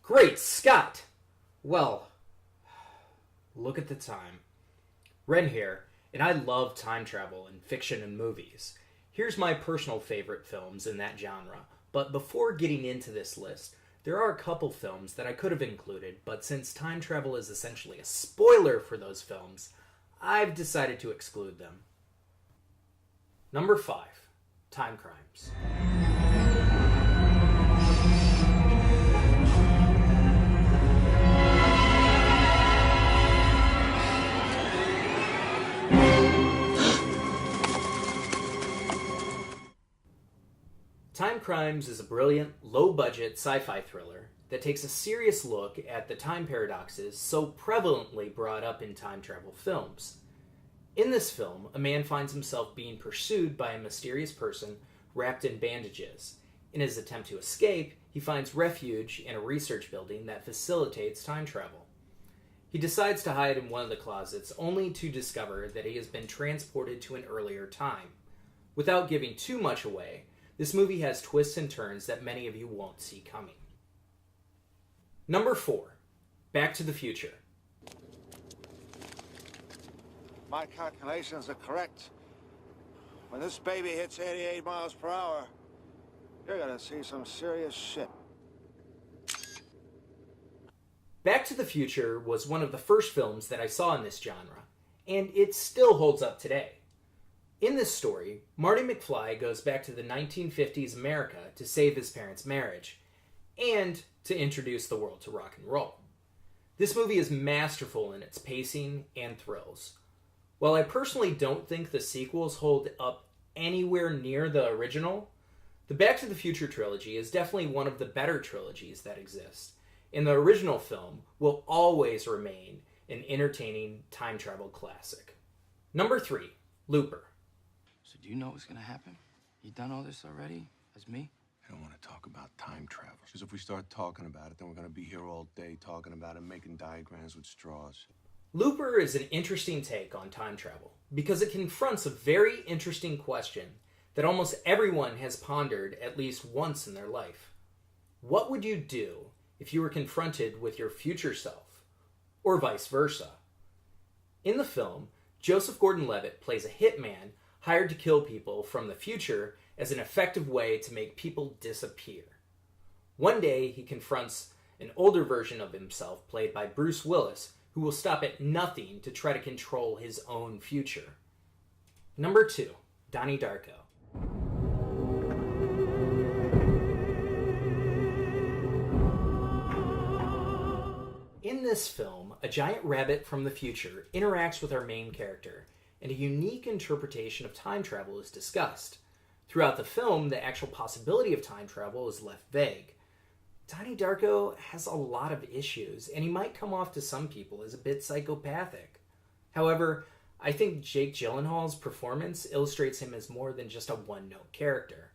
Great Scott! Well, look at the time. Ren here, and I love time travel in fiction and movies. Here's my personal favorite films in that genre, but before getting into this list, there are a couple films that I could have included, but since time travel is essentially a spoiler for those films, I've decided to exclude them. Number 5. Time Crimes. Time Crimes is a brilliant, low-budget sci-fi thriller that takes a serious look at the time paradoxes so prevalently brought up in time travel films. In this film, a man finds himself being pursued by a mysterious person wrapped in bandages. In his attempt to escape, he finds refuge in a research building that facilitates time travel. He decides to hide in one of the closets, only to discover that he has been transported to an earlier time. Without giving too much away, this movie has twists and turns that many of you won't see coming. Number 4. Back to the Future. My calculations are correct. When this baby hits 88 miles per hour, you're gonna see some serious shit. Back to the Future was one of the first films that I saw in this genre, and it still holds up today. In this story, Marty McFly goes back to the 1950s America to save his parents' marriage, and to introduce the world to rock and roll. This movie is masterful in its pacing and thrills. While I personally don't think the sequels hold up anywhere near the original, the Back to the Future trilogy is definitely one of the better trilogies that exist, and the original film will always remain an entertaining time travel classic. Number 3, Looper. So do you know what's gonna happen? You done all this already? As me? I don't want to talk about time travel. Because if we start talking about it, then we're going to be here all day talking about it, making diagrams with straws. Looper is an interesting take on time travel because it confronts a very interesting question that almost everyone has pondered at least once in their life. What would you do if you were confronted with your future self? Or vice versa? In the film, Joseph Gordon-Levitt plays a hitman hired to kill people from the future as an effective way to make people disappear. One day, he confronts an older version of himself, played by Bruce Willis, who will stop at nothing to try to control his own future. Number 2, Donnie Darko. In this film, a giant rabbit from the future interacts with our main character, and a unique interpretation of time travel is discussed. Throughout the film, the actual possibility of time travel is left vague. Donnie Darko has a lot of issues, and he might come off to some people as a bit psychopathic. However, I think Jake Gyllenhaal's performance illustrates him as more than just a one-note character.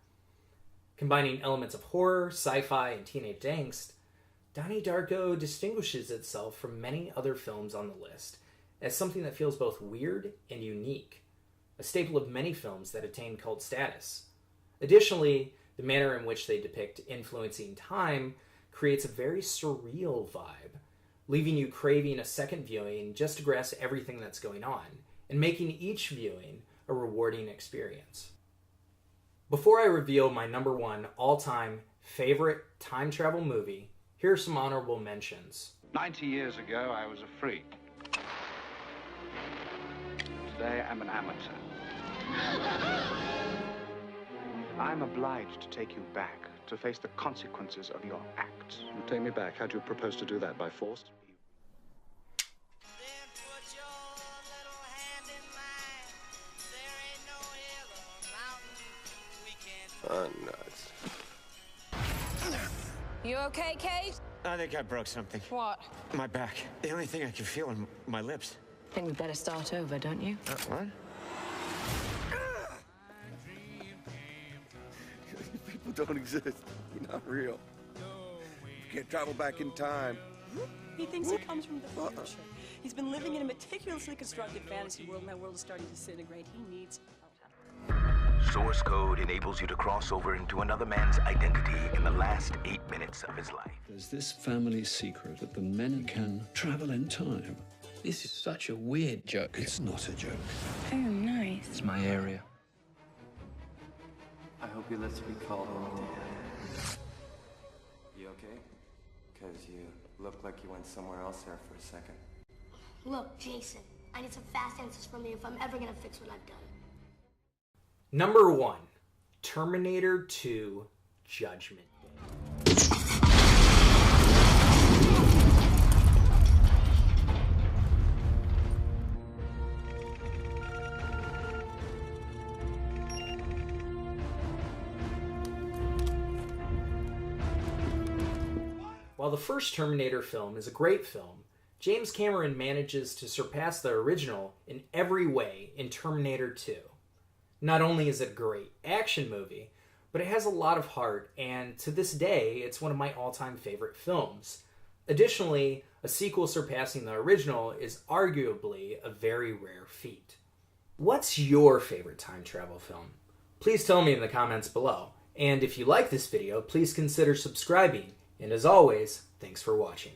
Combining elements of horror, sci-fi, and teenage angst, Donnie Darko distinguishes itself from many other films on the list as something that feels both weird and unique, a staple of many films that attain cult status. Additionally, the manner in which they depict influencing time creates a very surreal vibe, leaving you craving a second viewing just to grasp everything that's going on, and making each viewing a rewarding experience. Before I reveal my number 1 all-time favorite time travel movie, here are some honorable mentions. 90 years ago, I was a freak. Today, I'm an amateur. I'm obliged to take you back to face the consequences of your acts. You take me back. How do you propose to do that? By force? Nuts. You okay, Kate? I think I broke something. What? My back. The only thing I can feel in my lips. I think we better start over, don't you? What? People don't exist. You're not real. You can't travel back in time. He thinks he comes from the future. He's been living in a meticulously constructed fantasy world, and that world is starting to disintegrate. He needs help. source code enables you to cross over into another man's identity in the last 8 minutes of his life. There's this family secret that the men can travel in time. This is such a weird joke. It's not a joke. Oh, nice. It's my area. I hope he lets me call him Dad. You okay? Because you look like you went somewhere else there for a second. Look, Jason, I need some fast answers from you if I'm ever gonna fix what I've done. Number 1, Terminator 2: Judgment Day. While the first Terminator film is a great film, James Cameron manages to surpass the original in every way in Terminator 2. Not only is it a great action movie, but it has a lot of heart, and to this day, it's one of my all-time favorite films. Additionally, a sequel surpassing the original is arguably a very rare feat. What's your favorite time travel film? Please tell me in the comments below. And if you like this video, please consider subscribing. And as always, thanks for watching.